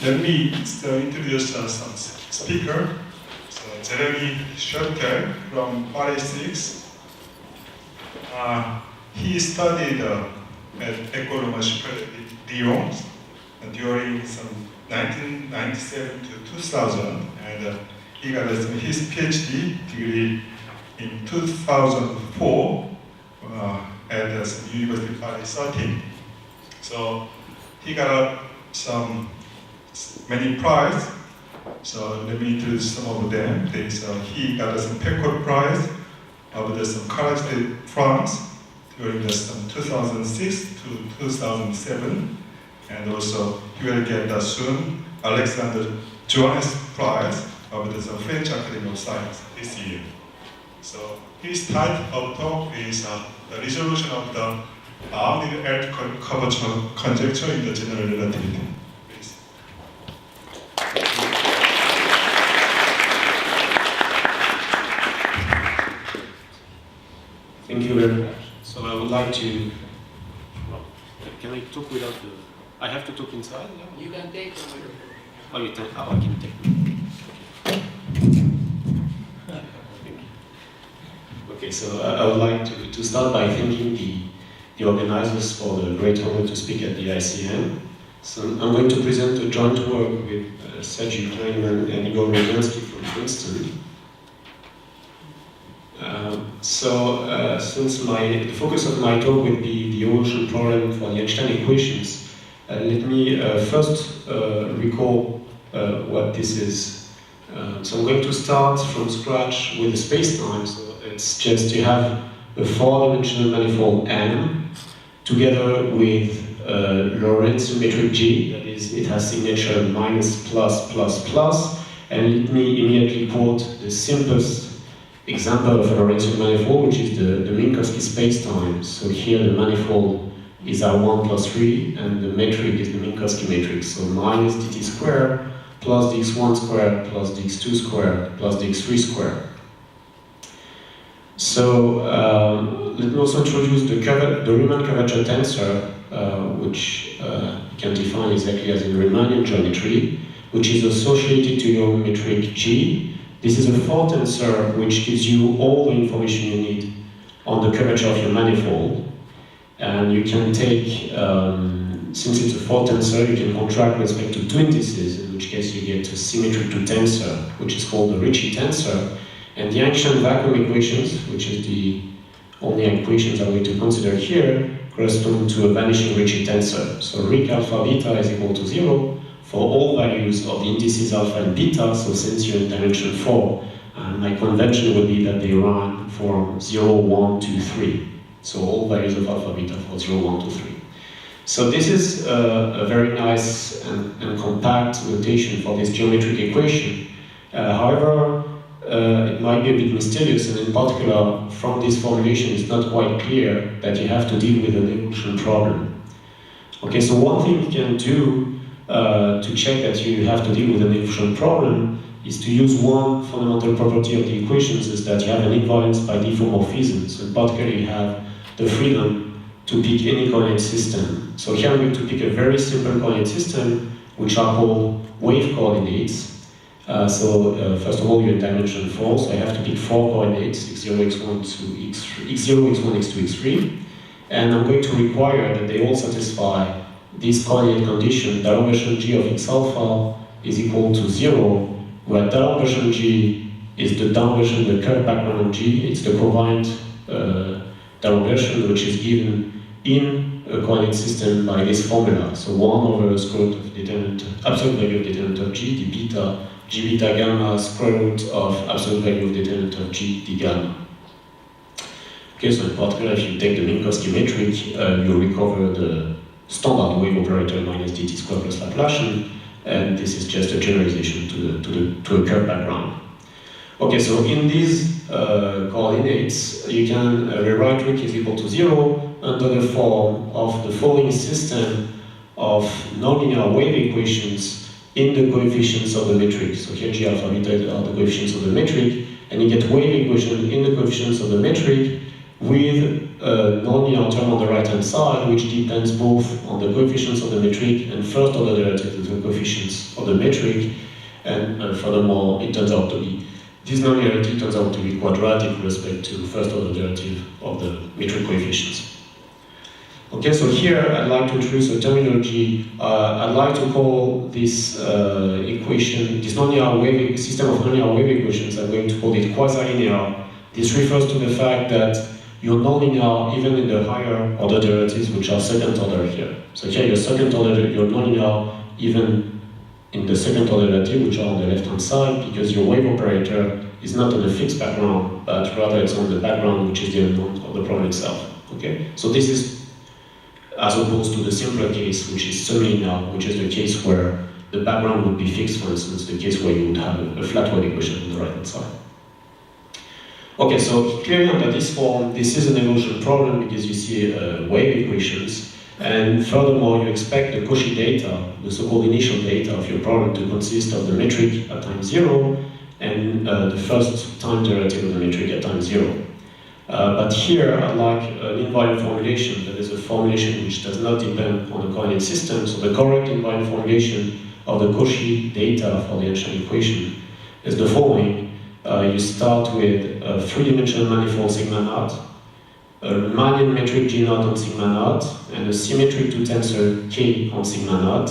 Let me introduce some speaker. So Jeremie Szeftel from Paris 6. He studied at École Normale Lyon during some 1997 to 2000, and he got his PhD degree in 2004 at the University of Paris 13. So he got many prizes. So let me introduce some of them. He got some Pecot Prize of some College de France during some 2006 to 2007, and also he will get soon Alexander Johannes Prize of the French Academy of Science this year. So his title of talk is the resolution of the Aug20Wed curvature conjecture in the general relativity. Please. Thank you very much. So I would like to. Well, can I talk without the? I have to talk inside. Yeah? You can take the microphone. Oh, you take. Oh, I can take. Okay, so I would like to start by thanking the organizers for the great honor to speak at the ICM. So I'm going to present a joint work with Sergi Kleinman and Igor Rodyansky from Princeton. Since the focus of my talk will be the evolution problem for the Einstein equations, let me first recall what this is. So I'm going to start from scratch with the space-time. So it's just you have a four-dimensional manifold M together with Lorentz metric G, that is, it has signature minus, plus, plus, plus, and let me immediately quote the simplest example of a Lorentzian manifold, which is the Minkowski spacetime. So here the manifold is R1 plus 3, and the metric is the Minkowski matrix. So minus dt squared plus dx1 squared plus dx2 squared plus dx3 squared. So let me also introduce the Riemann curvature tensor, which you can define exactly as in Riemannian geometry, which is associated to your metric G. This is a four tensor which gives you all the information you need on the curvature of your manifold. And you can take, since it's a four tensor, you can contract with respect to two indices, in which case you get a symmetric to tensor, which is called the Ricci tensor. And the Einstein vacuum equations, which is the only equations I'm going to consider here, correspond to a vanishing Ricci tensor. So Ric alpha beta is equal to 0 for all values of the indices alpha and beta. So since you're in dimension 4, my convention would be that they run from 0, 1, 2, 3. So all values of alpha beta for 0, 1, 2, 3. So this is a very nice and compact notation for this geometric equation. However, it might be a bit mysterious, and in particular, from this formulation, it's not quite clear that you have to deal with an evolution problem. Okay, so one thing you can do to check that you have to deal with an evolution problem is to use one fundamental property of the equations, is that you have an invariance by diffeomorphism. So in particular, you have the freedom to pick any coordinate system. So here I'm going to pick a very simple coordinate system, which are called wave coordinates. First of all, you're in dimension 4, so I have to pick 4 coordinates, x0, x1, x0, x1, x2, x3. And I'm going to require that they all satisfy this coordinate condition, delta version g of x alpha is equal to 0, where delta version g is the down version, the curved background of g. It's the covariant delta version, which is given in a coordinate system by this formula. So 1 over square root of determinant, absolute value of determinant of g, d beta, g beta gamma, square root of absolute value of determinant of g, d gamma. Okay, so in particular, if you take the Minkowski metric, you recover the standard wave operator minus dt squared plus Laplacian, and this is just a generalization to a curved background. Okay, so in these coordinates, you can rewrite Ric is equal to 0 under the form of the following system of nonlinear wave equations in the coefficients of the metric. So here g alpha beta are the coefficients of the metric, and you get wave equation in the coefficients of the metric with a nonlinear term on the right-hand side, which depends both on the coefficients of the metric and first-order derivatives of the coefficients of the metric, and furthermore, it turns out to be, this nonlinearity turns out to be quadratic with respect to first-order derivative of the metric coefficients. Okay, so here I'd like to introduce a terminology. I'd like to call this equation, this nonlinear wave, system of nonlinear wave equations, I'm going to call it quasi-linear. This refers to the fact that you're nonlinear even in the higher order derivatives, which are second order here. So here you're second order, you're nonlinear even in the second order derivative, which are on the left-hand side, because your wave operator is not on a fixed background, but rather it's on the background, which is the unknown of the problem itself. Okay, so this is as opposed to the simpler case, which is semilinear, which is the case where the background would be fixed, for instance, the case where you would have a flat wave equation on the right-hand side. Okay, so clearly under this form, this is an evolution problem because you see wave equations, and furthermore, you expect the Cauchy data, the so-called initial data of your problem, to consist of the metric at time 0 and the first time derivative of the metric at time 0. But here, I'd like an invariant formulation, that is a formulation which does not depend on the coordinate system. So the correct invariant formulation of the Cauchy data for the Einstein equation is the following. You start with a three-dimensional manifold sigma naught, a Riemannian metric G naught on sigma naught, and a symmetric two-tensor K on sigma naught,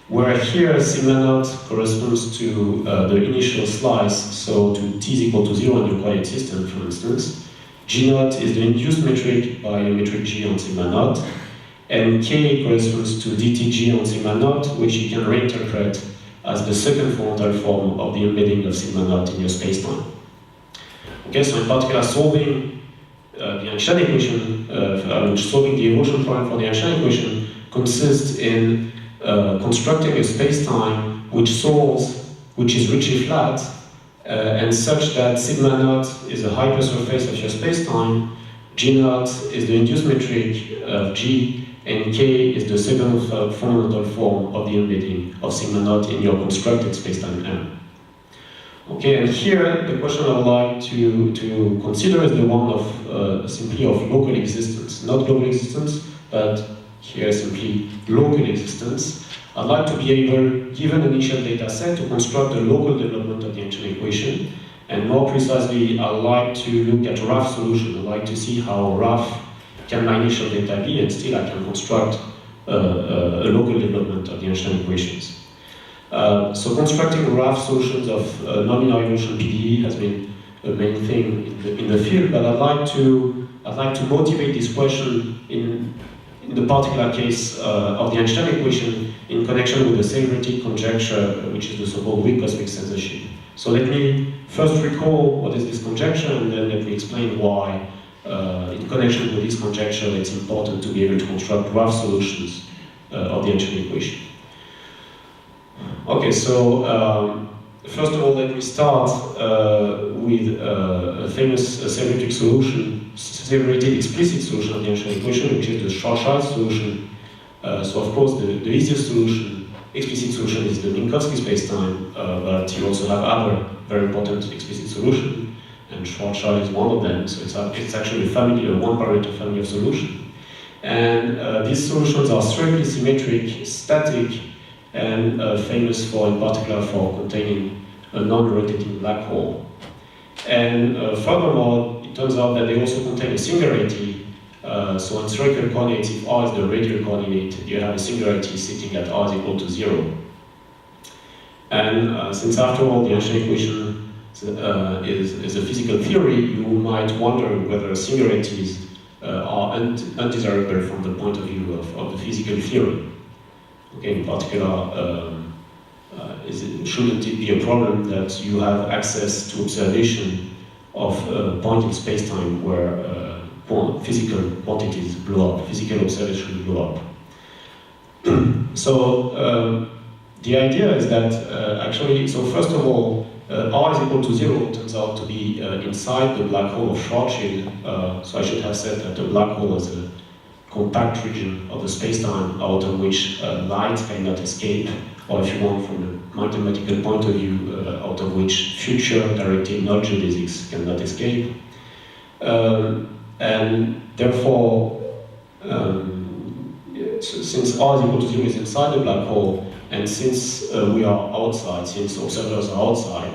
where here sigma naught corresponds to the initial slice, so to t is equal to 0 in your coordinate system, for instance. G naught is the induced metric by a metric G on sigma naught, and K corresponds to dtg on sigma naught, which you can reinterpret as the second fundamental form of the embedding of sigma naught in your spacetime. Okay, so in particular, solving the Einstein equation, solving the evolution problem for the Einstein equation consists in constructing a spacetime which is richly flat, and such that sigma naught is a hypersurface of your spacetime, G naught is the induced metric of G, and K is the second fundamental form of the embedding of sigma naught in your constructed spacetime M. Okay, and here the question I would like to consider is the one of simply of local existence, not global existence, but here simply local existence. I'd like to be able, given an initial data set, to construct a local development of the Einstein equation. And more precisely, I'd like to look at rough solution. I'd like to see how rough can my initial data be, and still I can construct a local development of the Einstein equations. So constructing rough solutions of nonlinear evolution PDE has been a main thing in the field, but I'd like to motivate this question in the particular case of the Einstein equation in connection with the celebrated conjecture, which is the so-called weak cosmic censorship. So let me first recall what is this conjecture, and then let me explain why, in connection with this conjecture, it's important to be able to construct rough solutions of the Einstein equation. Okay, so first of all, let me start with a famous celebrated solution, celebrated explicit solution of the Einstein equation, which is the Schwarzschild solution. So of course, the easiest solution, explicit solution, is the Minkowski spacetime, but you also have other very important explicit solutions, and Schwarzschild is one of them. So it's actually a family, a one-parameter family of solutions. And these solutions are strictly symmetric, static, and famous for, in particular, for containing a non-rotating black hole. And furthermore, it turns out that they also contain a singularity. So in spherical coordinates, if r is the radial coordinate, you have a singularity sitting at r is equal to 0. And since after all the Einstein equation is a physical theory, you might wonder whether singularities are undesirable from the point of view of the physical theory. Okay, in particular, shouldn't it be a problem that you have access to observation of a point in space-time where physical quantities blow up, physical observation blow up? So the idea is that actually, so first of all, r is equal to 0 turns out to be inside the black hole of Schwarzschild. So I should have said that the black hole is a compact region of the spacetime out of which light cannot escape, or if you want, from a mathematical point of view, out of which future directed null geodesics cannot escape. And therefore, since R is equal to 0 is inside the black hole, and since we are outside, since observers are outside,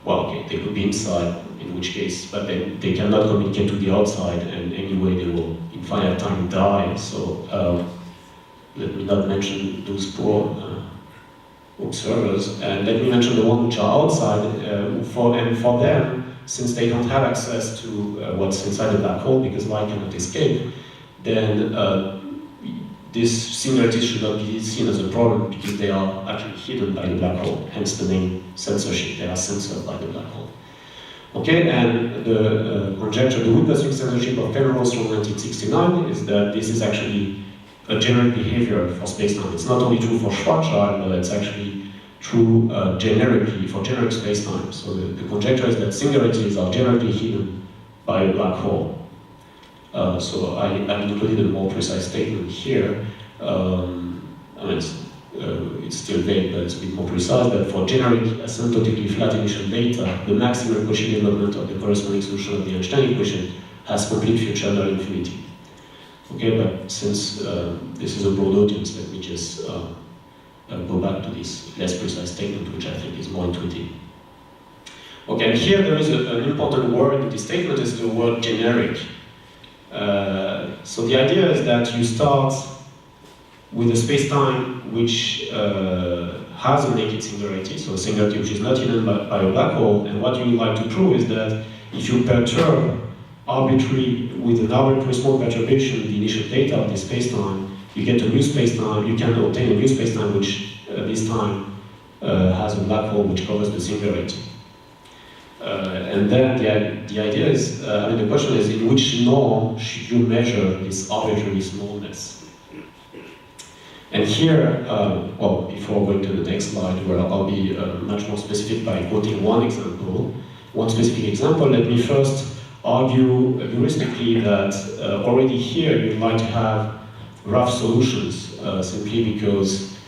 well, okay, they could be inside, in which case, but they cannot communicate to the outside, and anyway they will, in finite time, die. So let me not mention those poor observers, and let me mention the ones which are outside, and for them, since they don't have access to what's inside the black hole, because light cannot escape, then this singularity should not be seen as a problem, because they are actually hidden by the black hole, hence the name censorship. They are censored by the black hole. Okay, and the conjecture, the Wood-Bussing censorship of Penrose from 1969 is that this is actually a generic behavior for spacetime. It's not only true for Schwarzschild, but it's actually true generically for generic spacetime. So the conjecture is that singularities are generally hidden by a black hole. So I've included a more precise statement here. I mean, it's still vague, but it's a bit more precise, that for generic asymptotically flat initial data, the maximum Cauchy development of the corresponding solution of the Einstein equation has complete future under infinity. Okay, but since this is a broad audience, let me just go back to this less precise statement, which I think is more intuitive. Okay, and here there is an important word in this statement, is the word generic. So the idea is that you start with a spacetime which has a naked singularity, so a singularity which is not hidden by a black hole, and what you would like to prove is that if you perturb with an arbitrary small perturbation the initial data of this spacetime, you get a new spacetime, you can obtain a new spacetime which this time has a black hole which covers the singularity. And then the idea is, I mean, the question is, in which norm should you measure this arbitrary smallness? And here, well, before going to the next slide, where I'll be much more specific by quoting one specific example, let me first argue heuristically that already here you'd like to have rough solutions, simply because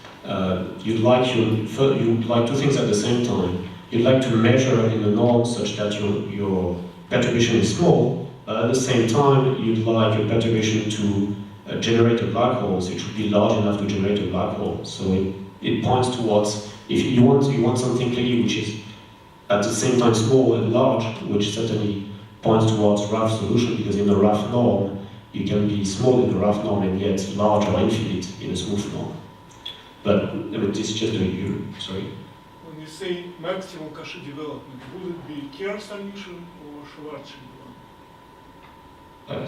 you'd like two things at the same time. You'd like to measure in the norm such that your perturbation is small, but at the same time you'd like your perturbation to generate a black hole, so it should be large enough to generate a black hole. So it points towards, if you want something clearly which is at the same time small and large, which certainly points towards rough solution, because in the rough norm you can be small in the rough norm and yet large or infinite in a smooth norm. But I mean, this is just sorry. When you say maximal Cauchy development, would it be Kerr solution or Schwarzschild one?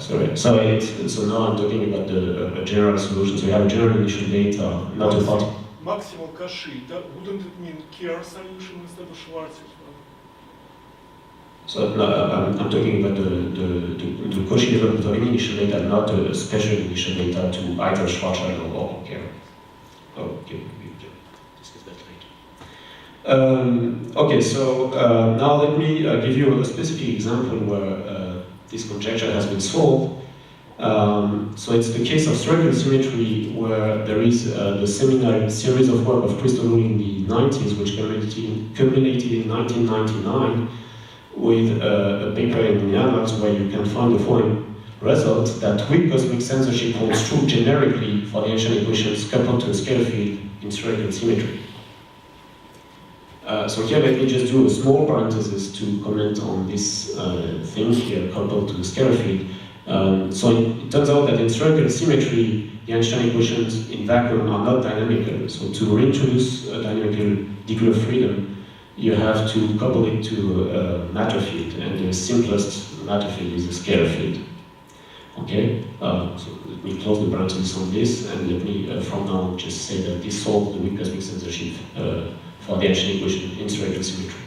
So now I'm talking about the general solution. So we have a general initial data, not a part. Maximal Cauchy, wouldn't it mean Kerr solution instead of Schwarzschild one? So no, I'm talking about the Cauchy development of any initial data, not a special initial data to either Schwarzschild or Kerr. Okay, we can discuss that later. Okay, so now let me give you a specific example where this conjecture has been solved. So it's the case of spherical symmetry, where there is the seminal series of work of Crystal Rule in the 90s, which culminated in 1999 with a paper in the Annals where you can find the following result, that weak cosmic censorship holds true generically for the Einstein equations coupled to a scalar field in spherical symmetry. So here let me just do a small parenthesis to comment on this thing here, coupled to the scalar field. So it turns out that in spherical symmetry, the Einstein equations in vacuum are not dynamical. So to reintroduce a dynamical degree of freedom, you have to couple it to a matter field, and the simplest matter field is a scalar field. Okay, so let me close the parenthesis on this, and let me from now just say that this solves the weak cosmic censorship for the Einstein equation in spherical symmetry.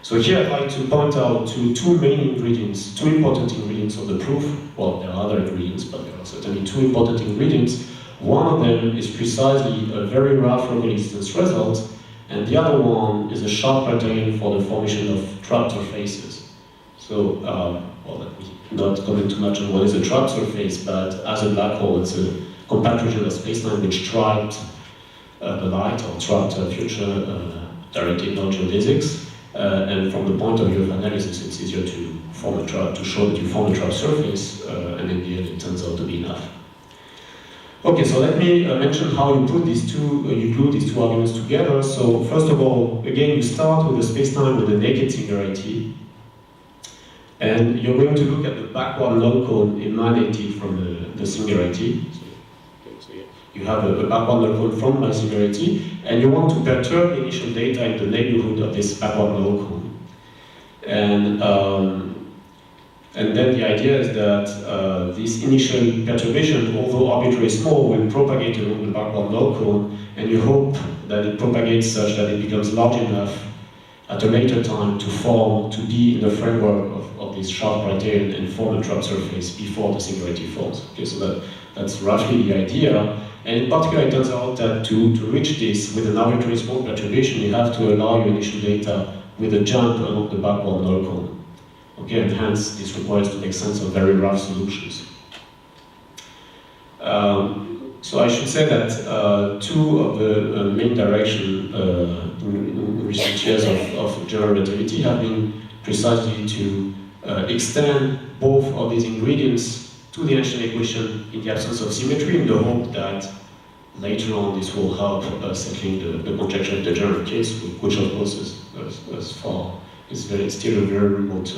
So here I'd like to point out two main ingredients, two important ingredients of the proof. Well, there are other ingredients, but there are certainly two important ingredients. One of them is precisely a very rough local distance result, and the other one is a sharp criterion for the formation of trapped surfaces. So, well, let me not comment too much on what is a trapped surface, but as a black hole, it's a compact region of spacetime which trapped the light or trapped future directed no geodesics. and from the point of view of analysis, it's easier to form a trap, to show that you form a trap surface, and in the end it turns out to be enough. Okay, so let me mention how you put these two, you glue these two arguments together. So first of all, again, you start with a space-time with a naked singularity, and you're going to look at the backward null cone emanated from the singularity. So you have a backward null cone from my singularity, and you want to perturb the initial data in the neighborhood of this backward null cone. And then the idea is that this initial perturbation, although arbitrarily small, will propagate along the backward null cone, and you hope that it propagates such that it becomes large enough at a later time to be in the framework of this sharp criterion and form a trap surface before the singularity forms. Okay, so that's roughly the idea. And in particular, it turns out that to reach this with an arbitrary small perturbation, you have to allow your initial data with a jump along the backward null cone. Okay, and hence this requires to make sense of very rough solutions. So I should say that two of the main directions in recent years of general relativity have been precisely to extend both of these ingredients to the Einstein equation in the absence of symmetry, in the hope that later on this will help settling the conjecture of the general case, which of course is still a very remote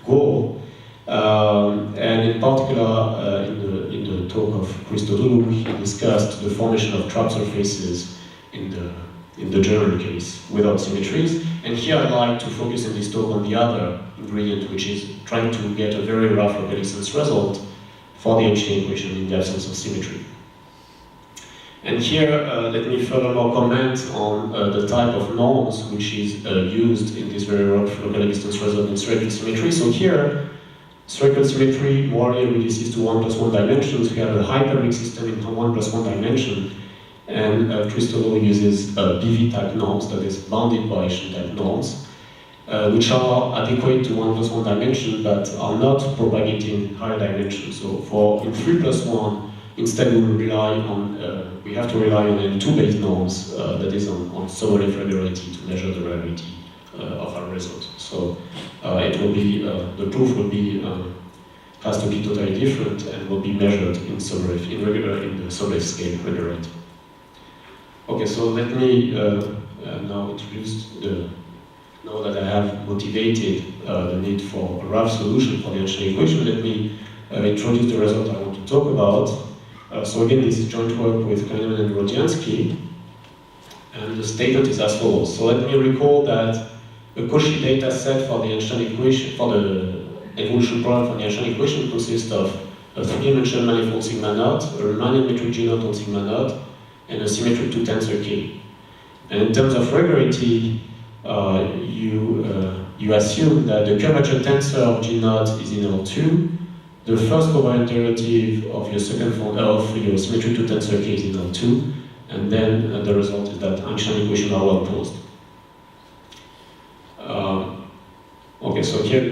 goal. And in particular, in the talk of Christodoulou, he discussed the formation of trap surfaces in the general case without symmetries. And here I'd like to focus in this talk on the other ingredient, which is trying to get a very rough local distance result for the Einstein equation in the absence of symmetry. And here, let me furthermore comment on the type of norms which is used in this very rough local distance result in spherical symmetry. So here, spherical symmetry more or less reduces to 1 plus 1 dimensions. We have a hyperbolic system in 1 plus 1 dimension, and Christodoulou uses BV type norms, that is bounded variation type norms, which are adequate to 1 plus 1 dimension, but are not propagating higher dimensions. So in 3 plus 1, instead we have to rely on N2 based norms, that is on Sobolev regularity to measure the regularity of our result. So it will be, the proof will be, has to be totally different and will be measured in Sobolev, in the Sobolev scale regularity. Okay, so let me now introduce now that I have motivated the need for a rough solution for the Einstein equation, let me introduce the result I want to talk about. So again, this is joint work with Kahneman and Rodiansky, and the statement is as follows. So let me recall that a Cauchy data set for the Einstein equation, for the evolution problem for the Einstein equation, consists of a three-dimensional manifold sigma naught, a Riemannian metric G naught on sigma naught, and a symmetric two tensor K. And in terms of regularity, you assume that the curvature tensor of G naught is in L2. The first covariant derivative of your of your symmetric two tensor K is in L2, and then the result is that Einstein equations are well posed. Okay, so here,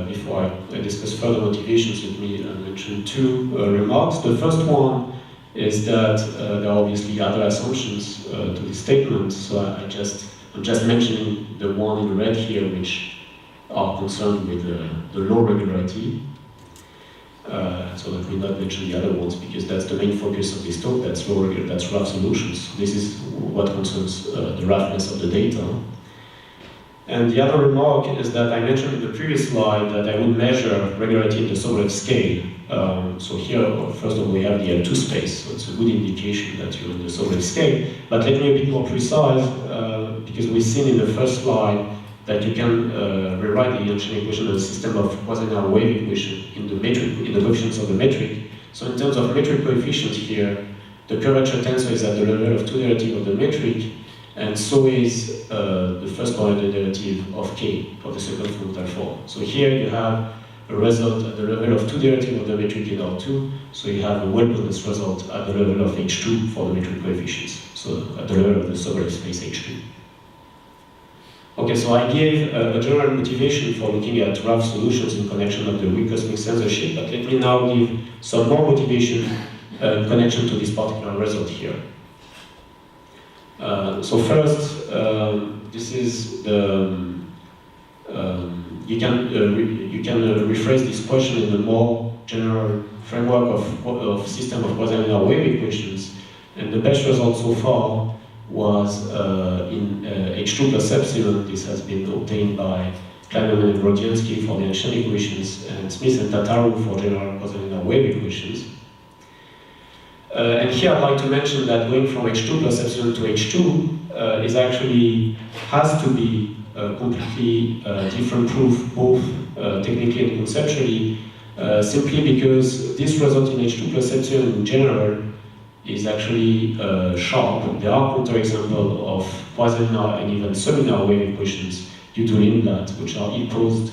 before I discuss further motivations, let me mention two remarks. The first one is that there are obviously other assumptions to this statement, so I'm just mentioning the one in red here, which are concerned with the low regularity. So let me not mention the other ones, because that's the main focus of this talk, that's rough solutions. This is what concerns the roughness of the data. And the other remark is that I mentioned in the previous slide that I would measure regularity in the Sobolev scale. So here, first of all, we have the L2 space, so it's a good indication that you're in the Sobolev scale. But let me be a bit more precise, because we've seen in the first slide that you can rewrite the Einstein equation as a system of quasi-linear wave equation in the coefficients of the metric. So in terms of metric coefficient here, the curvature tensor is at the level of two derivative of the metric, and so is the first coordinate derivative of k for the second fundamental form. So here you have a result at the level of two derivative of the metric in R2, so you have a well-balanced result at the level of H2 for the metric coefficients, so at the level of the Sobolev space H2. Okay, so I gave a general motivation for looking at rough solutions in connection of the weak cosmic censorship, but let me now give some more motivation in connection to this particular result here. So first, this is the you can rephrase this question in a more general framework of system of quasi-linear wave equations, and the best result so far was in H2 plus epsilon. This has been obtained by Kleinerman and Rodzianski for the Einstein equations, and Smith and Tataru for general quasi-linear wave equations. And here I'd like to mention that going from H2 plus epsilon to H2 is actually has to be a completely different proof, both technically and conceptually, simply because this result in H2 plus epsilon in general is actually sharp. There are counterexamples of quasi-linear and even sublinear wave equations due to Lindblad, which are imposed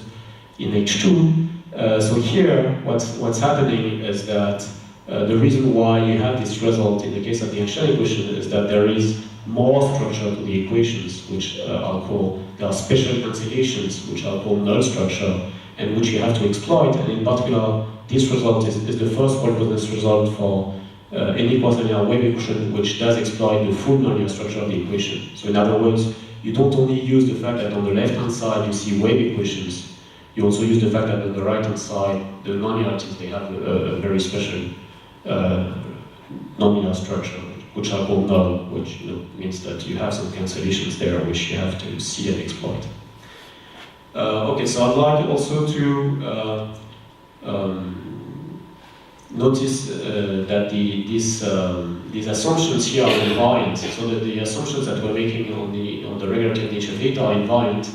in H2. So here, what's happening is that the reason why you have this result in the case of the Einstein equation is that there is more structure to the equations, which there are special cancellations, which are called null structure, and which you have to exploit. And in particular, this result is the first well-possessed result for any quasi-linear wave equation which does exploit the full nonlinear structure of the equation. So in other words, you don't only use the fact that on the left-hand side you see wave equations, you also use the fact that on the right-hand side, the nonlinearities, they have a very special nonlinear structure, which are called null, which means that you have some cancellations there which you have to see and exploit. Okay, so I'd like also to notice that these assumptions here are invariant, so that the assumptions that we're making on the regulative nature of theta are invariant.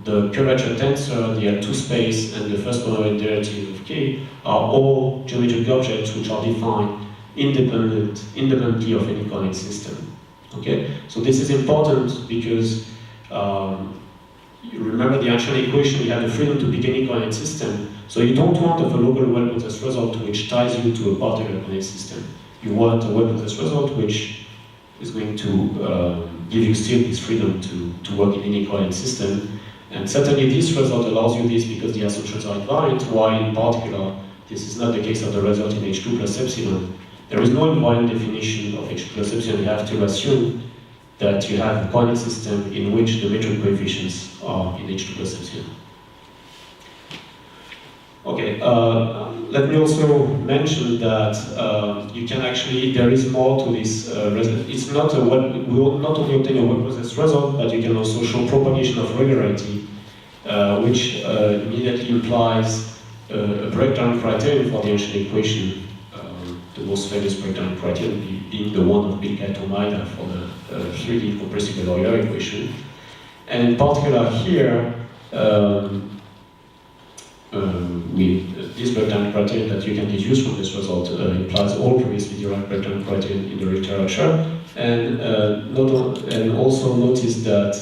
The curvature tensor, the L2 space, and the first polynomial derivative of K are all geometric objects which are defined independently of any coordinate system. Okay, so this is important because you remember the Einstein equation, you have the freedom to pick any coordinate system. So you don't want a local well-possessed result which ties you to a particular coordinate system. You want a well-possessed result which is going to give you still this freedom to work in any coordinate system. And certainly this result allows you this because the assumptions are invariant, while in particular, this is not the case of the result in H2 plus epsilon. There is no invariant definition of H2 plus epsilon. You have to assume that you have a coordinate system in which the metric coefficients are in H2 plus epsilon. Okay, let me also mention that you can actually, there is more to this result. It's not we will not only obtain a well-possessed result, but you can also show propagation of regularity, which immediately implies a breakdown criterion for the Einstein equation, the most famous breakdown criterion being the one of Bilka-Tomaida for the 3D compressible Euler equation. And in particular here, this breakdown criterion that you can deduce from this result implies all previously derived breakdown criterion in the literature. And also notice that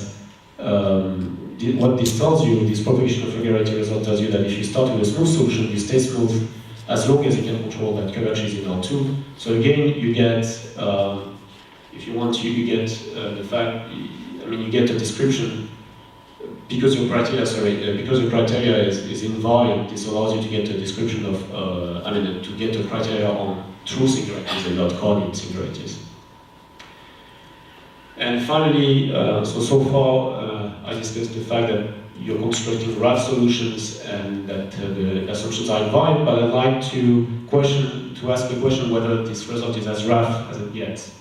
what this tells you, this propagation of regularity result tells you that if you start with a smooth solution, you stay smooth as long as you can control that curvature is in L2. So again, you get, if you want to, you get the fact, you get a description. Because your criteria, is invariant, this allows you to get a description of, to get a criteria on true singularities and not coordinate singularities. And finally, so far I discussed the fact that you're constructing graph solutions and that the assumptions are invariant, but I'd like to ask the question whether this result is as rough as it gets.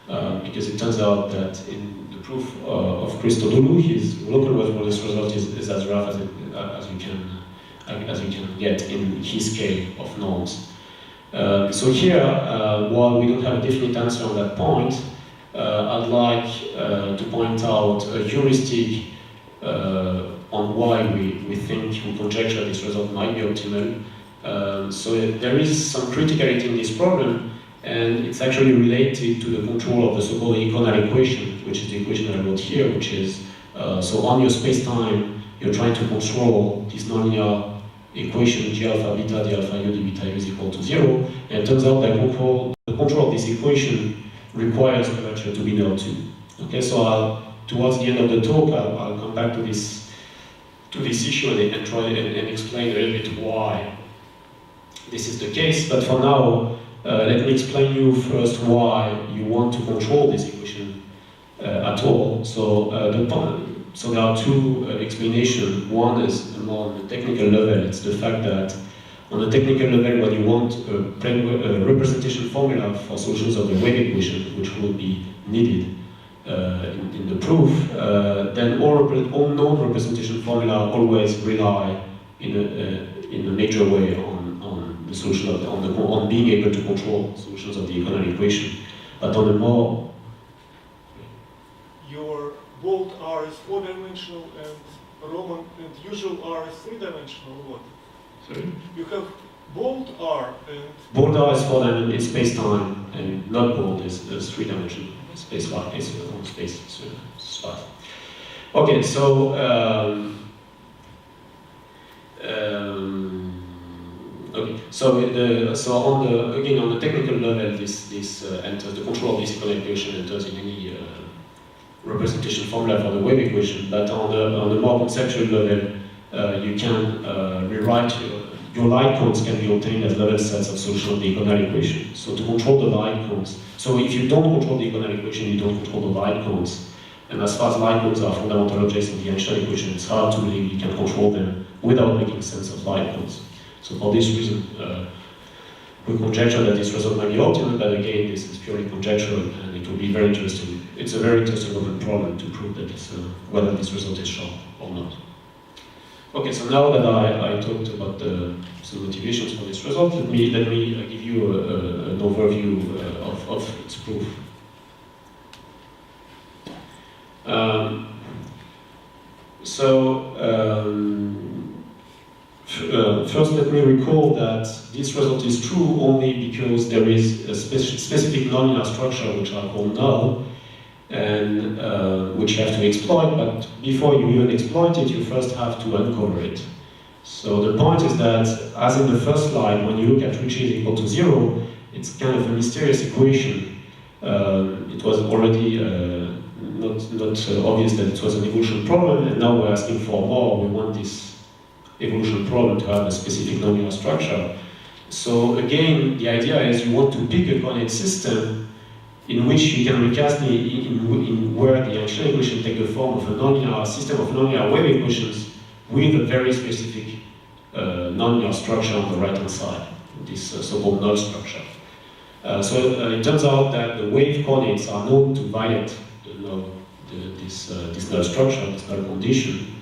Because it turns out that in the proof of Christodoulou, his local well-possessed result is as rough as you can get in his scale of norms. So here, while we don't have a definite answer on that point, I'd like to point out a heuristic on why we think we conjecture this result might be optimal. So there is some criticality in this problem, and it's actually related to the control of the so-called econal equation, which is the equation I wrote here, which is, so on your space-time, you're trying to control this nonlinear equation g alpha beta d alpha u d beta u is equal to 0, and it turns out that the control of this equation requires curvature to be L2. Okay, so towards the end of the talk, I'll come back to this issue and try and explain a little bit why this is the case. But for now, let me explain you first why you want to control this equation at all. So so there are two explanations. One is more on the technical level. It's the fact that on the technical level, when you want a representation formula for solutions of the wave equation, which will be needed in the proof, then all known representation formula always rely in a major way on the solution of on being able to control solutions of the economic equation. But on a more your bold R is 4-dimensional and Roman and usual R is 3-dimensional. What? sorry. You have bold R and Bold R is 4-dimensional in space-time, and not bold is 3-dimensional space-time. It's on space space. Okay, so okay, so on the technical level, this enters the control of this economic equation enters in any representation formula for the wave equation. But on the more conceptual level, you can rewrite your light cones can be obtained as level sets of solution of the economic equation. So to control the light cones, so if you don't control the economic equation, you don't control the light cones. And as far as light cones are fundamental objects in the Einstein equation, it's hard to believe you can control them without making sense of light cones. So for this reason, we conjecture that this result might be optimal, but again, this is purely conjectural, and it will be very interesting. It's a very interesting open problem to prove that whether this result is sharp or not. Okay, so now that I talked about some motivations for this result, let me give you an overview of its proof. First, let me recall that this result is true only because there is a specific nonlinear structure which are called null, and which you have to exploit, but before you even exploit it, you first have to uncover it. So the point is that, as in the first slide, when you look at which is equal to 0, it's kind of a mysterious equation. It was already not obvious that it was an evolution problem, and now we're asking for more. We want this evolution problem to have a specific nonlinear structure. So again, the idea is you want to pick a coordinate system in which you can recast in where the Einstein equation take the form of a nonlinear system of nonlinear wave equations with a very specific nonlinear structure on the right-hand side, this so-called null structure. So it turns out that the wave coordinates are known to violate this null structure, this null condition.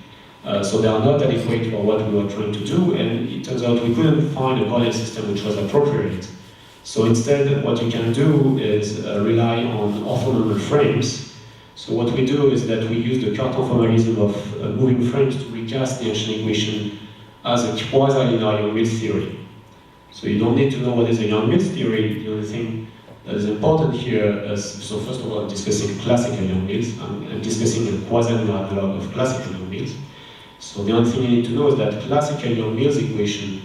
So they are not adequate for what we were trying to do, and it turns out we couldn't find a coordinate system which was appropriate. So instead, what you can do is rely on orthonormal frames. So what we do is that we use the Cartan formalism of moving frames to recast the Einstein equation as a quasi-linear Young-Mills theory. So you don't need to know what is a Young-Mills theory. The only thing that is important here is, so first of all, I'm discussing classical Young-Mills. I'm discussing a quasi-linear analog of classical Young-Mills. So the only thing you need to know is that classical Young-Mills equation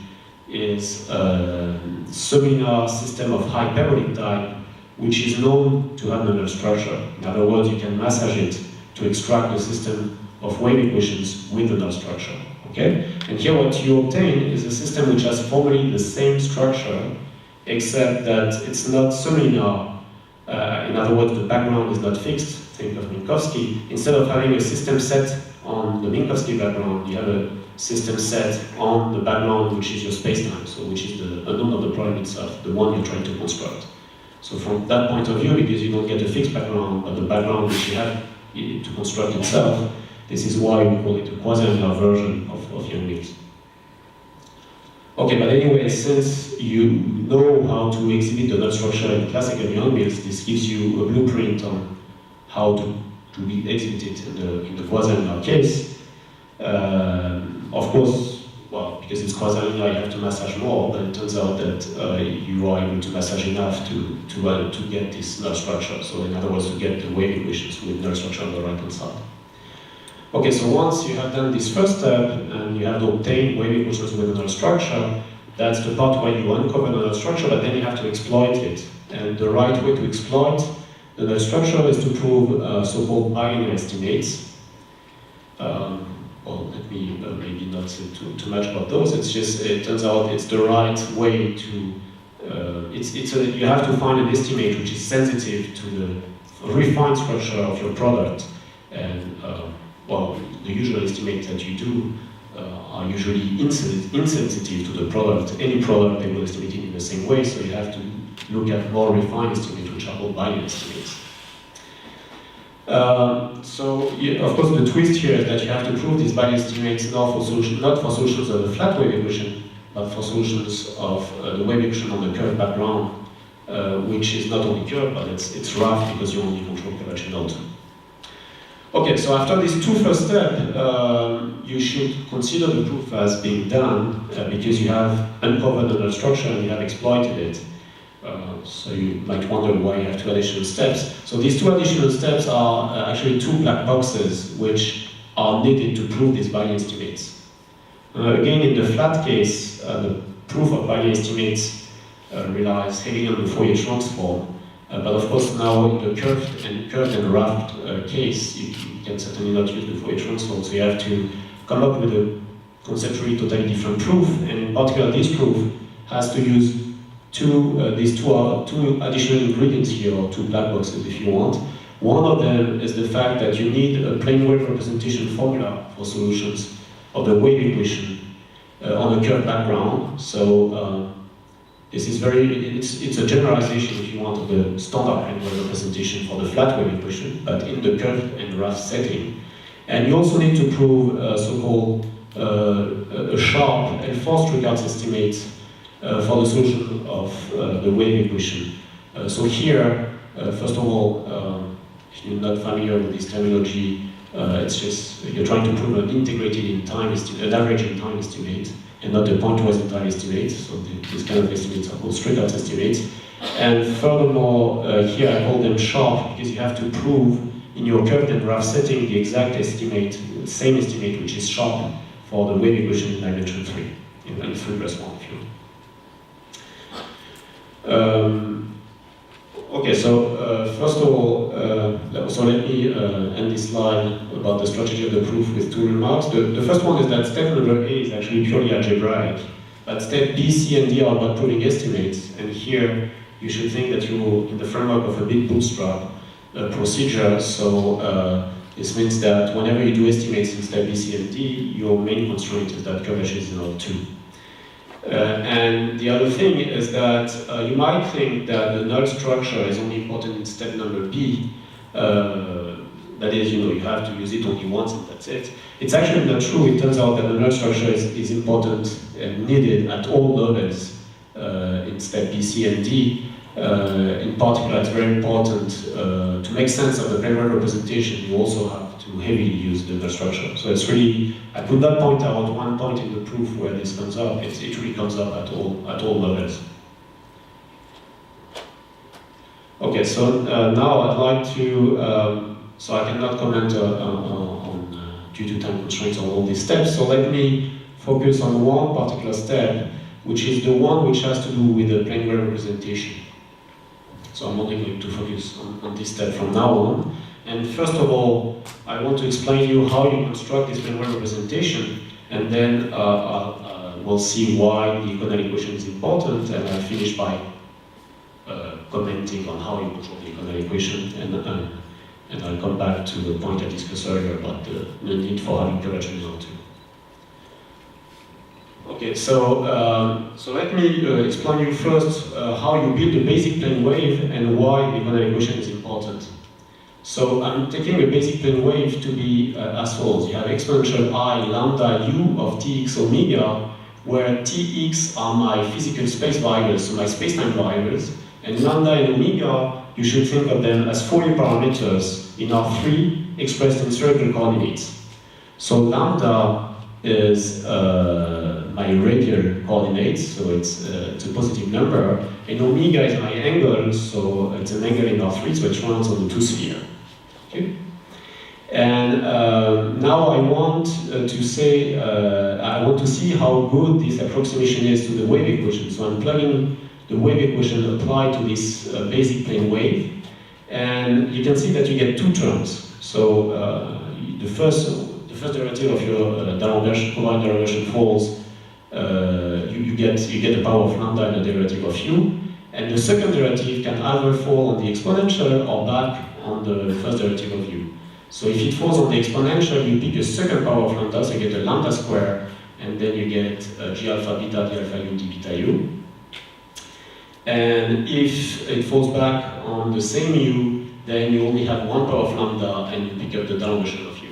is a seminar system of hyperbolic type, which is known to have a null structure. In other words, you can massage it to extract a system of wave equations with a null structure. Okay? And here what you obtain is a system which has formally the same structure, except that it's not seminar. In other words, the background is not fixed. Think of Minkowski. Instead of having a system set on the Minkowski background, you have a system set on the background, which is your spacetime, so which is the unknown of the problem itself, the one you're trying to construct. So from that point of view, because you don't get a fixed background, but the background which you have to construct itself, this is why we call it a quasi-linear version of Young-Mills. Okay, but anyway, since you know how to exhibit the null structure in classical Young-Mills, this gives you a blueprint on how to be exhibited in the quasi-linear case. Of course, well, because it's quasi-linear, you have to massage more, but it turns out that you are able to massage enough to get this null structure. So in other words, to get the wave equations with null structure on the right-hand side. Okay, so once you have done this first step, and you have obtained wave equations with a null structure, that's the part where you uncover the null structure, but then you have to exploit it. And the right way to exploit the null structure is to prove so-called bilinear estimates. Well, let me maybe not say too much about those. It's just, it turns out it's the right way to, you have to find an estimate which is sensitive to the refined structure of your product, and well, the usual estimates that you do are usually insensitive to the product. Any product, they will estimate it in the same way, so you have to look at more refined estimates, which are called binary estimates. So, yeah, of course, the twist here is that you have to prove these binary estimates not for solutions of the flat wave equation, but for solutions of the wave equation on the curved background, which is not only curved, but it's rough because you only control curvature node. Okay, so after these two first steps, you should consider the proof as being done because you have uncovered the null structure and you have exploited it. So you might wonder why you have two additional steps. So these two additional steps are actually two black boxes which are needed to prove these binary estimates. Again, in the flat case, the proof of binary estimates relies heavily on the Fourier transform. But of course now in the curved and rough case, you can certainly not use the Fourier transform, so you have to come up with a conceptually totally different proof, and in particular this proof has to use these two additional ingredients here, or two black boxes if you want. One of them is the fact that you need a plane wave representation formula for solutions of the wave equation on a curved background. So this is it's a generalization, if you want, of the standard plane wave representation for the flat wave equation, but in the curved and rough setting. And you also need to prove so-called a sharp L4 Strickhardt estimate for the solution of the wave equation. So here, first of all, if you're not familiar with this terminology, it's just you're trying to prove an integrated in time estimate, an average in time estimate, and not a pointwise in time estimate. So these kind of estimates are called Strickhardt estimates. And furthermore, here I call them sharp because you have to prove in your curved and rough setting the exact estimate, the same estimate, which is sharp for the wave equation in dimension 3, in 3 plus 1 if you want. Okay, so first of all, so let me end this slide about the strategy of the proof with two remarks. The first one is that step number A is actually purely algebraic, but step B, C, and D are about proving estimates, and here you should think that you're in the framework of a big bootstrap procedure, so this means that whenever you do estimates in step B, C, and D, your main constraint is that curvature is not 2. And the other thing is that you might think that the null structure is only important in step number B. That is, you have to use it only once and that's it. It's actually not true. It turns out that the null structure is important and needed at all levels in step B, C, and D. In particular, it's very important to make sense of the plane wave representation. You also have to heavily use the null structure. So it's really, I put that point out, one point in the proof where this comes up. It really comes up at all levels. Okay, so now I'd like to, so I cannot comment on due to time constraints on all these steps. So let me focus on one particular step, which is the one which has to do with the plane wave representation. So I'm only going to focus on this step from now on. And first of all, I want to explain to you how you construct this plane wave representation, and then we'll see why the economic equation is important, and I'll finish by commenting on how you control the economic equation, and I'll come back to the point I discussed earlier about the need for having curvature result 2. Okay, so let me explain you first how you build a basic plane wave and why the economic equation is important. So I'm taking a basic plane wave to be as follows. You have exponential I lambda u of tx omega, where tx are my physical space variables, so my space-time variables, and lambda and omega, you should think of them as Fourier parameters in R3 expressed in spherical coordinates. So lambda is my radial coordinates, so it's a positive number, and omega is my angle, so it's an angle in R3, so it runs on the 2 sphere. Okay? And now I want to say, I want to see how good this approximation is to the wave equation. So I'm plugging the wave equation applied to this basic plane wave, and you can see that you get two terms. So the first derivative of your covariant derivation falls. You get the power of lambda and the derivative of u, and the second derivative can either fall on the exponential or back on the first derivative of u. So if it falls on the exponential, you pick a second power of lambda, so you get a lambda square, and then you get g alpha beta d alpha u d beta u. And if it falls back on the same u, then you only have one power of lambda, and you pick up the down version of u.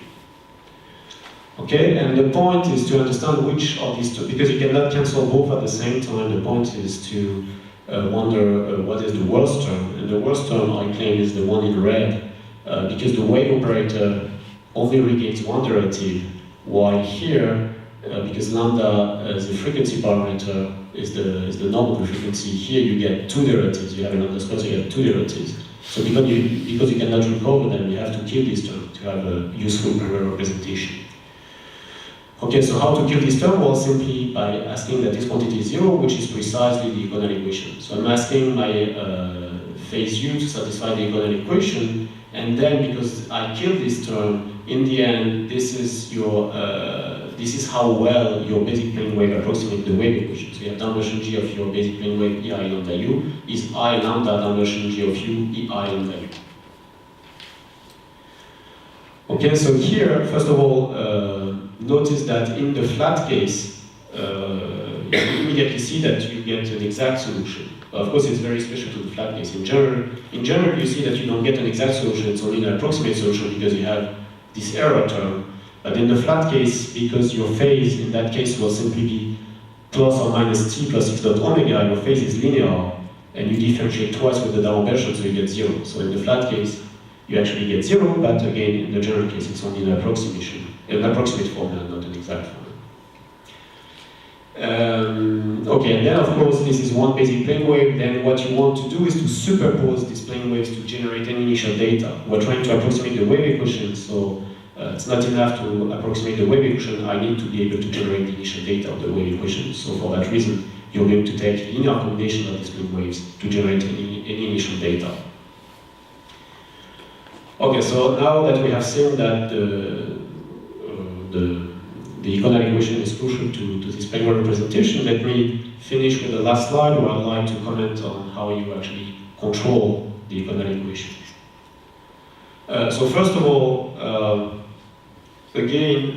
Okay, and the point is to understand which of these two, because you cannot cancel both at the same time. The point is to wonder what is the worst term, and the worst term I claim is the one in red, because the wave operator only regains one derivative, while here, because lambda as a frequency parameter is the norm of the frequency, here you get two derivatives. You have an lambda square, so you have two derivatives. So because you cannot recover them, you have to kill this term to have a useful primary representation. Okay, so how to kill this term? Well, simply by asking that this quantity is zero, which is precisely the Econel equation. So I'm asking my phase u to satisfy the Econel equation, and then because I kill this term, in the end, this is how well your basic plane wave approximates the wave equation. So you have down version g of your basic plane wave ei lambda u is I lambda down version g of u ei lambda u. Okay, so here, first of all, notice that in the flat case, you immediately see that you get an exact solution. Of course, it's very special to the flat case. In general, you see that you don't get an exact solution, it's only an approximate solution because you have this error term. But in the flat case, because your phase in that case will simply be plus or minus t plus x dot omega, your phase is linear, and you differentiate twice with the down version, so you get zero. So in the flat case, you actually get zero, but again, in the general case, it's only an approximation, an approximate formula, not an exact formula. Okay, and then of course, this is one basic plane wave. Then what you want to do is to superpose these plane waves to generate any initial data. We're trying to approximate the wave equation, so it's not enough to approximate the wave equation. I need to be able to generate the initial data of the wave equation. So for that reason, you're going to take a linear combination of these plane waves to generate any initial data. Okay, so now that we have seen that the Econel equation is crucial to this plane wave representation, let me finish with the last slide where I'd like to comment on how you actually control the Econel equation. So first of all, again,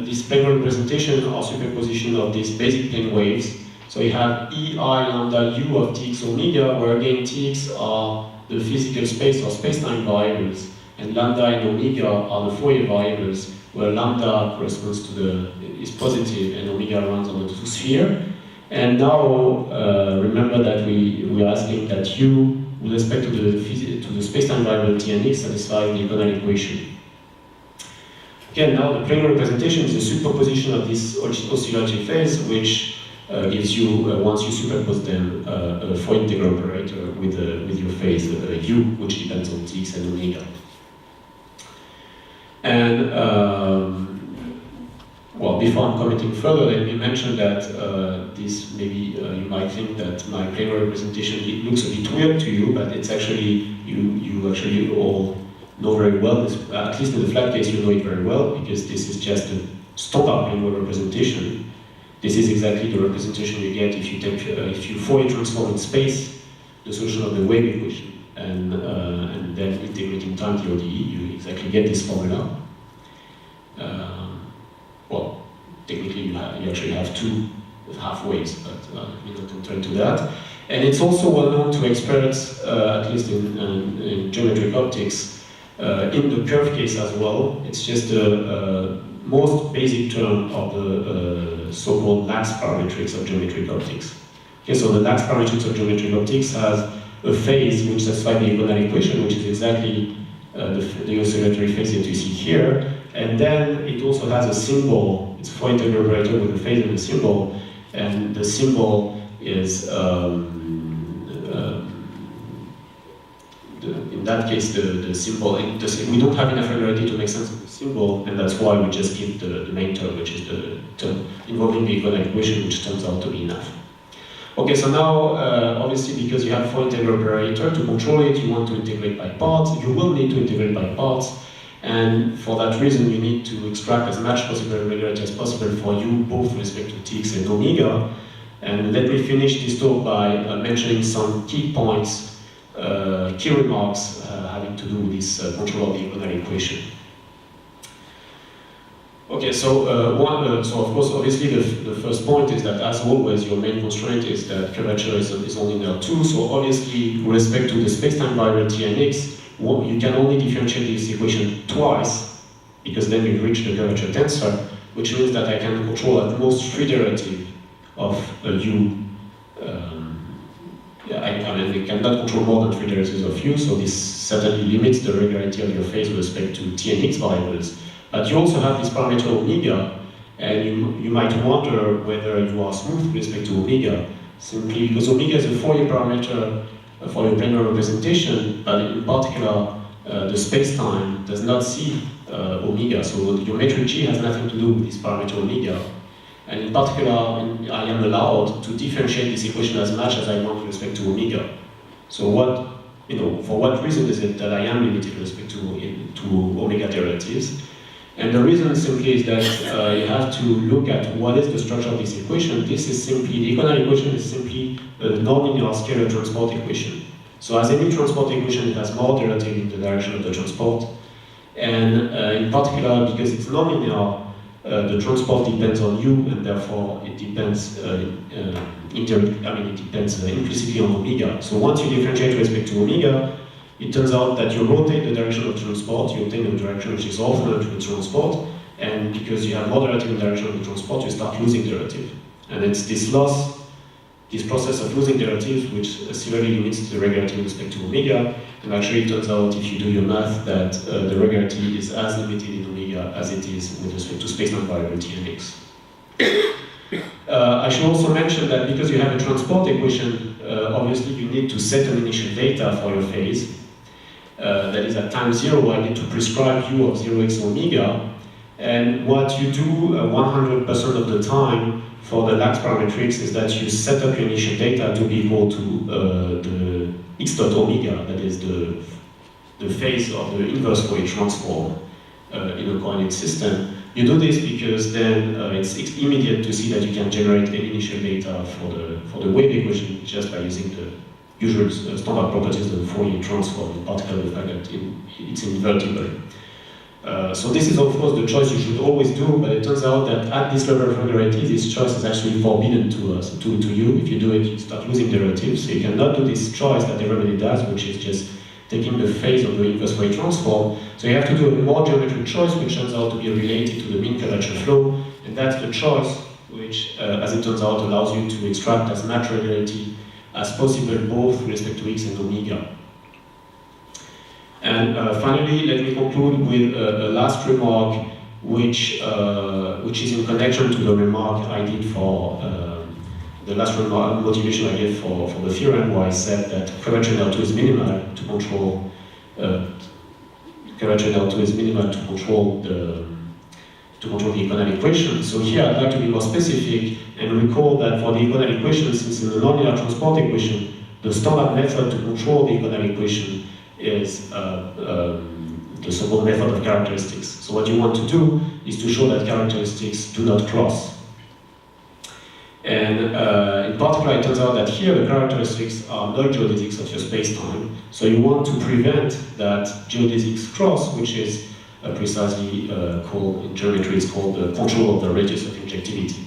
this plane wave representation are superposition of these basic plane waves. So you have ei lambda u of tx omega, where again tx are the physical space or space-time variables, and lambda and omega are the Fourier variables, where lambda corresponds to is positive and omega runs on the two sphere. And now remember that we are asking that u, with respect to the space-time variable t and x, satisfies the Econel equation. Again, now the plane representation is a superposition of this oscillatory phase, which gives you, once you superpose them, a Fourier integral operator with your phase u, which depends on tx and omega. And, well, before I'm commenting further, let me mention that this, maybe you might think that my plane representation, it looks a bit weird to you, but it's actually, you actually all know very well, this, at least in the flat case, you know it very well, because this is just a standard plane wave representation. This is exactly the representation you get if you take, if you Fourier transform in space the solution of the wave equation, and then integrating time the ODE, you exactly get this formula. Well, technically you actually have two half waves, but we're not enter into that. And it's also well known to experts, at least in geometric optics, in the curve case as well. It's just the most basic term of the so-called lax parametrics of geometric optics. Okay, so the lax parametrics of geometric optics has a phase which satisfies the Econel equation, which is exactly the oscillatory phase that you see here. And then it also has a symbol. It's a Fourier integral operator with a phase and a symbol. And the symbol is, in that case, the symbol, we don't have enough regularity to make sense of the symbol, and that's why we just keep the main term, which is the term involving the Econel equation, which turns out to be enough. Okay, so now, obviously, because you have a Fourier integral operator, to control it, you want to integrate by parts. You will need to integrate by parts, and for that reason, you need to extract as much possible regularity as possible for you, both with respect to tx and omega. And let me finish this talk by mentioning some key points key remarks having to do with this control of the diagonal equation. Okay, so so of course, obviously, the first point is that, as always, your main constraint is that curvature is only nil 2. So obviously, with respect to the space-time variable T and X, you can only differentiate this equation twice, because then you reach the curvature tensor, which means that I can control at most 3 derivatives of u. I mean, we cannot control more than 3 derivatives of u, so this certainly limits the regularity of your phase with respect to T and X variables. But you also have this parameter omega, and you might wonder whether you are smooth with respect to omega, simply because omega is a Fourier parameter for your planar representation, but in particular, the space-time does not see omega, so your metric G has nothing to do with this parameter omega. And in particular, I am allowed to differentiate this equation as much as I want with respect to omega. So for what reason is it that I am limited with respect to omega derivatives? And the reason simply is that you have to look at what is the structure of this equation. This is simply, the diagonal equation is simply a nonlinear scalar transport equation. So as any transport equation, it has more derivative in the direction of the transport. And in particular, because it's nonlinear, the transport depends on u, and therefore it depends implicitly on omega. So once you differentiate with respect to omega, it turns out that you rotate the direction of transport, you obtain a direction which is orthogonal to the transport, and because you have more derivative in the direction of the transport, you start losing derivative. And it's this loss, this process of losing derivatives, which severely limits the regularity with respect to omega. And actually, it turns out, if you do your math, that the regularity is as limited in omega as it is with respect to space-time variable T and X. I should also mention that because you have a transport equation, obviously you need to set an initial data for your phase. That is, at time 0, I need to prescribe u of 0x omega. And what you do 100% of the time for the lax parametrics is that you set up your initial data to be equal to the x dot omega, that is the phase of the inverse Fourier transform in a coordinate system. You do this because then it's immediate to see that you can generate any initial data for the wave equation just by using the usual standard properties of the Fourier transform, in particular the fact that it's invertible. So this is of course the choice you should always do, but it turns out that at this level of regularity, this choice is actually forbidden to you. If you do it, you start losing derivatives. So you cannot do this choice that everybody does, which is just taking the phase of the inverse Fourier transform. So you have to do a more geometric choice, which turns out to be related to the mean curvature flow, and that's the choice which, as it turns out, allows you to extract as much regularity as possible, both with respect to x and omega. And finally, let me conclude with a last remark, which is in connection to the remark I did for the last remark, motivation I gave for the theorem, where I said that curvature L2 is minimal to control curvature L2 is minimal to control the diagonal equation. So here I'd like to be more specific and recall that for the diagonal equation, since in the nonlinear transport equation, the standard method to control the diagonal equation is the so-called method of characteristics. So what you want to do is to show that characteristics do not cross. And in particular, it turns out that here the characteristics are not geodesics of your space-time. So you want to prevent that geodesics cross, which is precisely called, in geometry, it's called the control of the radius of injectivity.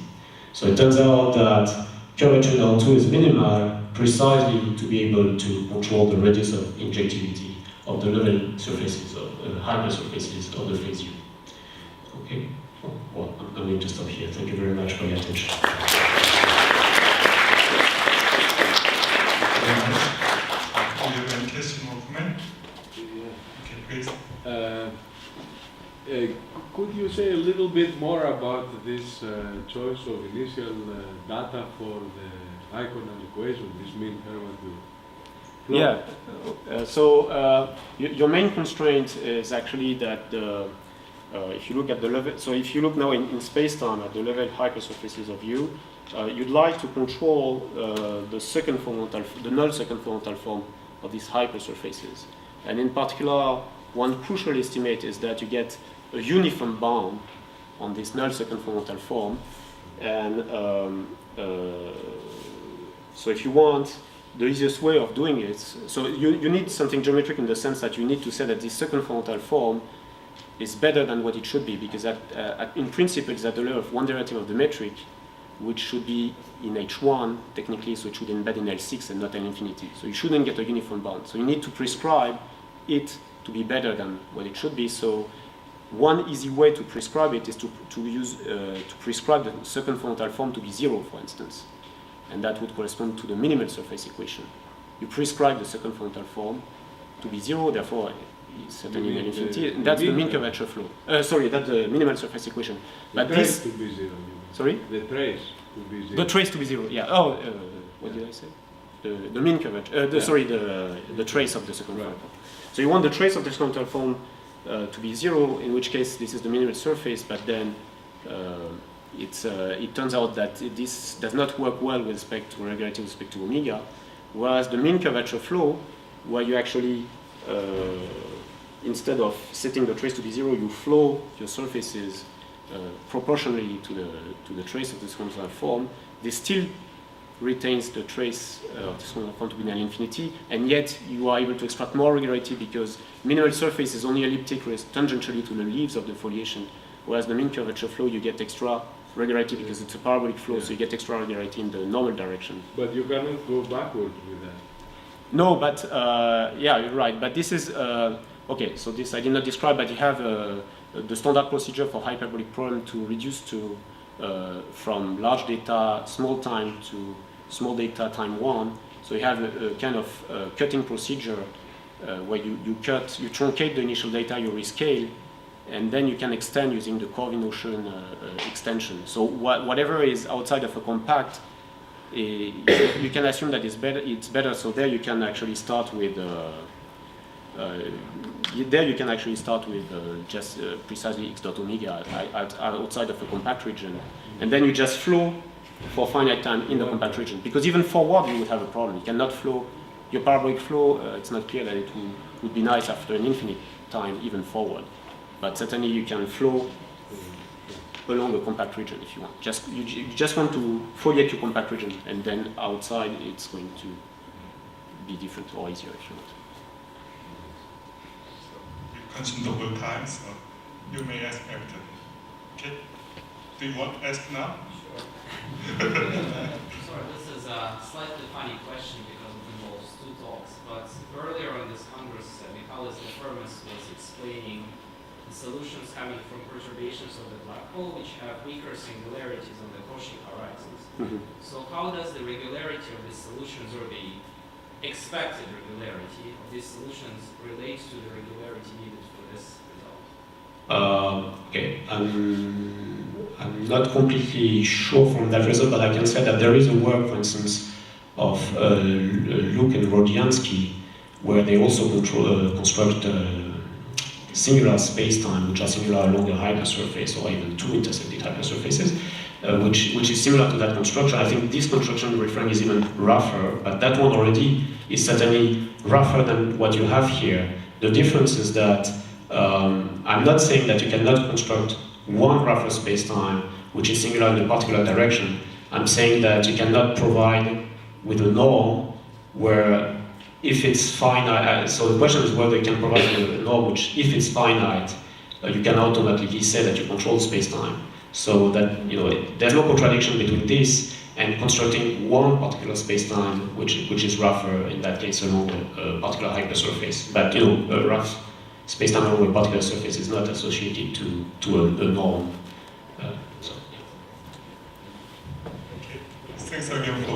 So it turns out that curvature L2 is minimal precisely to be able to control the radius of injectivity of the level surfaces, of hypersurfaces of the phase U. Okay, well, I'm going to stop here. Thank you very much for your attention. Do you have any question or comment? Okay, please. Could you say a little bit more about this choice of initial data for the diagonal equation, this mean curvature? Yeah, so your main constraint is actually that if you look at the level, so if you look now in space-time at the level hypersurfaces of U, you'd like to control the null second fundamental form of these hypersurfaces. And in particular, one crucial estimate is that you get a uniform bound on this null second fundamental form. And so if you want the easiest way of doing it, so you need something geometric in the sense that you need to say that this second fundamental form is better than what it should be, because in principle it's at the level of one derivative of the metric, which should be in H1 technically, so it should embed in L6 and not L infinity. So you shouldn't get a uniform bound. So you need to prescribe it to be better than what it should be. So one easy way to prescribe it is to prescribe the second fundamental form to be 0, for instance. And that would correspond to the minimal surface equation. You prescribe the second fundamental form to be 0, therefore it's certainly in L infinity, and that's the mean curvature flow. Sorry, that's the minimal surface equation. But this to be 0. Sorry? The trace to be 0. The trace to be 0, yeah. Oh, what did I say? The mean curvature. Sorry, the trace of the second fundamental form. So you want the trace of the second fundamental form to be 0, in which case this is the minimal surface, but then it turns out that this does not work well with respect to regularity with respect to omega, whereas the mean curvature flow, where you actually, instead of setting the trace to be 0, you flow your surfaces proportionally to the trace of the second fundamental form, this still retains the trace of the second fundamental form to be in L infinity, and yet you are able to extract more regularity because minimal surface is only elliptic tangentially to the leaves of the foliation, whereas the mean curvature flow you get extra regularity because it's a parabolic flow, so you get extra regularity in the normal direction. But you cannot go backward with that. No, but yeah, you're right. But this is okay. So this I did not describe, but you have the standard procedure for hyperbolic problem to reduce to from large data small time to small data time 1. So you have a kind of cutting procedure where you truncate the initial data, you rescale, and then you can extend using the Corvin notion extension. So whatever is outside of a compact, you can assume that it's better. So there you can actually start with just precisely x dot omega outside of a compact region, and then you just flow for finite time in the compact region. Because even forward you would have a problem. You cannot flow your parabolic flow. It's not clear that it would be nice after an infinite time even forward. But certainly you can flow along a compact region if you want. You just want to foliate your compact region, and then outside it's going to be different or easier if you want. So you consume the whole time, so you may ask after. Okay? Do you want to ask now? Sorry, this is a slightly funny question because it involves two talks. But earlier on this Congress, Michalis Defermis was explaining the solutions coming from perturbations of the black hole, which have weaker singularities on the Cauchy horizons. Mm-hmm. So how does the regularity of these solutions, or the expected regularity of these solutions, relate to the regularity needed for this result? Okay, I'm not completely sure from that result, but I can say that there is a work, for instance, of Luke and Rodiansky, where they also construct singular spacetime, which are singular along a hypersurface or even two intersected hypersurfaces, which is similar to that construction. I think this construction you're referring is even rougher, but that one already is certainly rougher than what you have here. The difference is that I'm not saying that you cannot construct one rougher spacetime which is singular in a particular direction. I'm saying that you cannot provide with a norm where if it's finite, so the question is whether you can provide a norm which, if it's finite, you can automatically say that you control spacetime. So that, there's no contradiction between this and constructing one particular spacetime which is rougher, in that case along a particular hypersurface. But a rough spacetime along a particular surface is not associated to a norm. Okay. Thanks again for